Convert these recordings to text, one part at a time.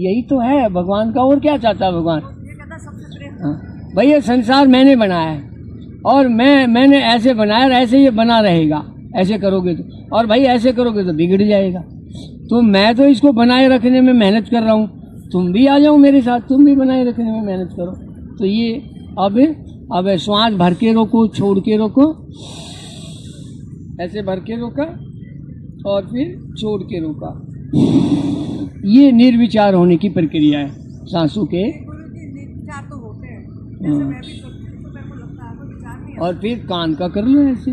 यही तो है भगवान का। और क्या चाहता है भगवान? भाई ये संसार मैंने बनाया है और मैंने ऐसे बनाया और ऐसे ये बना रहेगा। ऐसे करोगे तो, और भाई ऐसे करोगे तो बिगड़ जाएगा। तो मैं तो इसको बनाए रखने में मेहनत कर रहा हूँ, तुम भी आ जाओ मेरे साथ, तुम भी बनाए रखने में मेहनत करो। तो ये अब श्वास भर के रोको, छोड़ के रोको, ऐसे भर के रोका और फिर छोड़ के रोका। ये निर्विचार होने की प्रक्रिया है सांसों के। और फिर कान का कर लो ऐसे।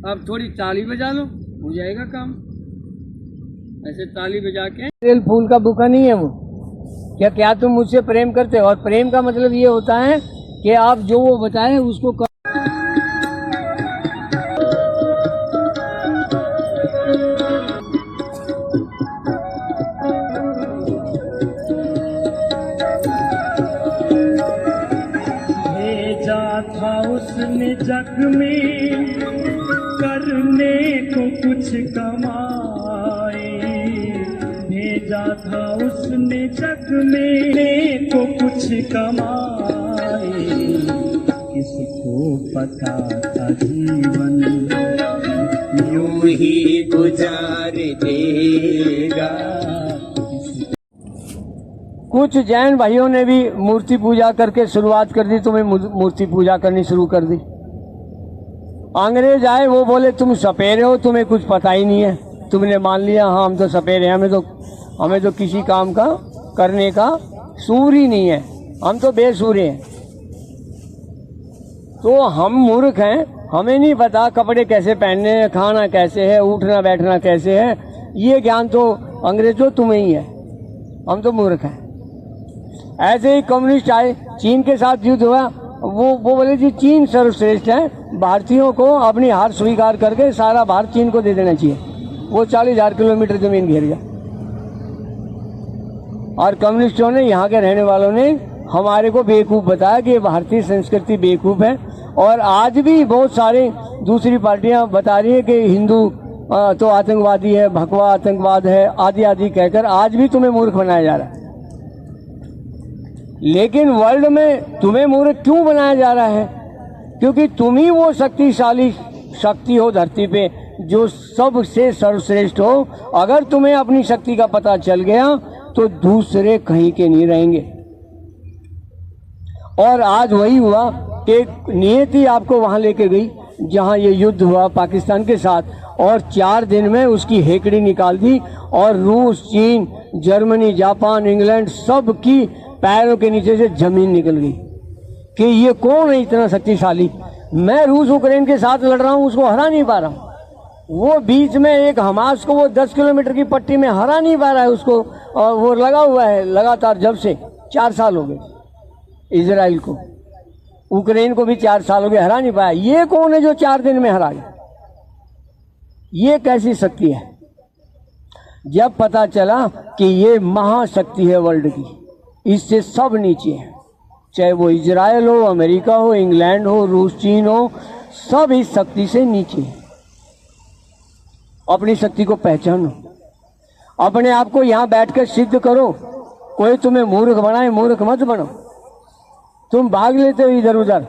अब थोड़ी ताली बजा लो, हो जाएगा काम। ऐसे ताली बजा के। तेल फूल का बुका नहीं है वो। क्या तुम मुझसे प्रेम करते हो? और प्रेम का मतलब ये होता है कि आप जो वो बताए उसको कर। भेजा था उसने जग में करने को कुछ कमाए, भेजा था उसने जग में को कुछ कमाए। किसको पता था जीवन यूं ही गुजार देगा। कुछ जैन भाइयों ने भी मूर्ति पूजा करके शुरुआत कर दी, तुम्हें मूर्ति पूजा करनी शुरू कर दी। अंग्रेज आए, वो बोले तुम सपेरे हो, तुम्हें कुछ पता ही नहीं है। तुमने मान लिया हाँ हम तो सपेरे हैं, हमें तो किसी काम का करने का सूर ही नहीं है, हम तो बेसूरे हैं। तो हम मूर्ख हैं, हमें नहीं पता कपड़े कैसे पहनने हैं, खाना कैसे है, उठना बैठना कैसे है। ये ज्ञान तो अंग्रेजों तुम्हें ही है, हम तो मूर्ख हैं। ऐसे ही कम्युनिस्ट आए, चीन के साथ युद्ध हुआ, वो बोले जी चीन सर्वश्रेष्ठ है, भारतीयों को अपनी हार स्वीकार करके सारा भारत चीन को दे देना चाहिए। वो 40,000 किलोमीटर जमीन घेर गया। और कम्युनिस्टों ने, यहाँ के रहने वालों ने हमारे को बेवकूफ़ बताया कि भारतीय संस्कृति बेवकूफ़ है। और आज भी बहुत सारे दूसरी पार्टियां बता रही है कि हिंदू तो आतंकवादी है, भगवा आतंकवाद है, आदि आदि कहकर आज भी तुम्हें मूर्ख बनाया जा रहा है। लेकिन वर्ल्ड में तुम्हें मूर्ख क्यों बनाया जा रहा है? क्योंकि तुम ही वो शक्तिशाली शक्ति हो धरती पे जो सबसे सर्वश्रेष्ठ हो। अगर तुम्हें अपनी शक्ति का पता चल गया तो दूसरे कहीं के नहीं रहेंगे। और आज वही हुआ कि नियति आपको वहां लेके गई जहां ये युद्ध हुआ पाकिस्तान के साथ, और 4 दिन में उसकी हेकड़ी निकाल दी। और रूस, चीन, जर्मनी, जापान, इंग्लैंड सब की पैरों के नीचे से जमीन निकल गई कि ये कौन है इतना शक्तिशाली। मैं रूस यूक्रेन के साथ लड़ रहा हूं, उसको हरा नहीं पा रहा हूं। वो बीच में एक हमास को वो 10 किलोमीटर की पट्टी में हरा नहीं पा रहा है उसको। और वो लगा हुआ है लगातार, जब से 4 साल हो गए इजराइल को, यूक्रेन को भी 4 साल हो गए, हरा नहीं पाया। ये कौन है जो 4 दिन में हरा गया? ये कैसी शक्ति है? जब पता चला कि ये महाशक्ति है वर्ल्ड की, इससे सब नीचे है, चाहे वो इजराइल हो, अमेरिका हो, इंग्लैंड हो, रूस, चीन हो, सब इस शक्ति से नीचे है। अपनी शक्ति को पहचानो, अपने आप को यहाँ बैठकर सिद्ध करो। कोई तुम्हें मूर्ख बनाए, मूर्ख मत बनो। तुम भाग लेते हो इधर उधर।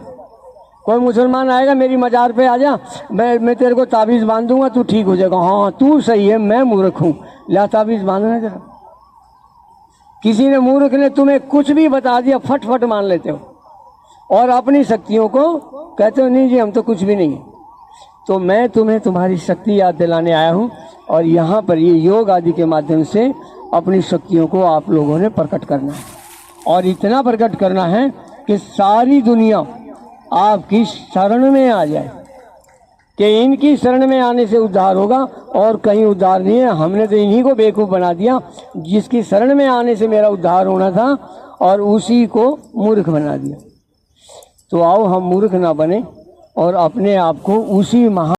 कोई मुसलमान आएगा मेरी मजार पे आ जा, मैं तेरे को ताबीज़ बांध दूंगा, तू ठीक हो जाएगा। हाँ तू सही है, मैं मूर्ख हूँ, ला ताबीज़ बांधना जरा। किसी ने मूर्ख ने तुम्हें कुछ भी बता दिया, फट मान लेते हो और अपनी शक्तियों को कहते हो नहीं जी हम तो कुछ भी नहीं है। तो मैं तुम्हें तुम्हारी शक्ति याद दिलाने आया हूँ, और यहाँ पर ये योग आदि के माध्यम से अपनी शक्तियों को आप लोगों ने प्रकट करना है। और इतना प्रकट करना है कि सारी दुनिया आपकी शरण में आ जाए, कि इनकी शरण में आने से उद्धार होगा और कहीं उद्धार नहीं है। हमने तो इन्हीं को बेवकूफ़ बना दिया, जिसकी शरण में आने से मेरा उद्धार होना था, और उसी को मूर्ख बना दिया। तो आओ हम मूर्ख ना बने और अपने आप को उसी महा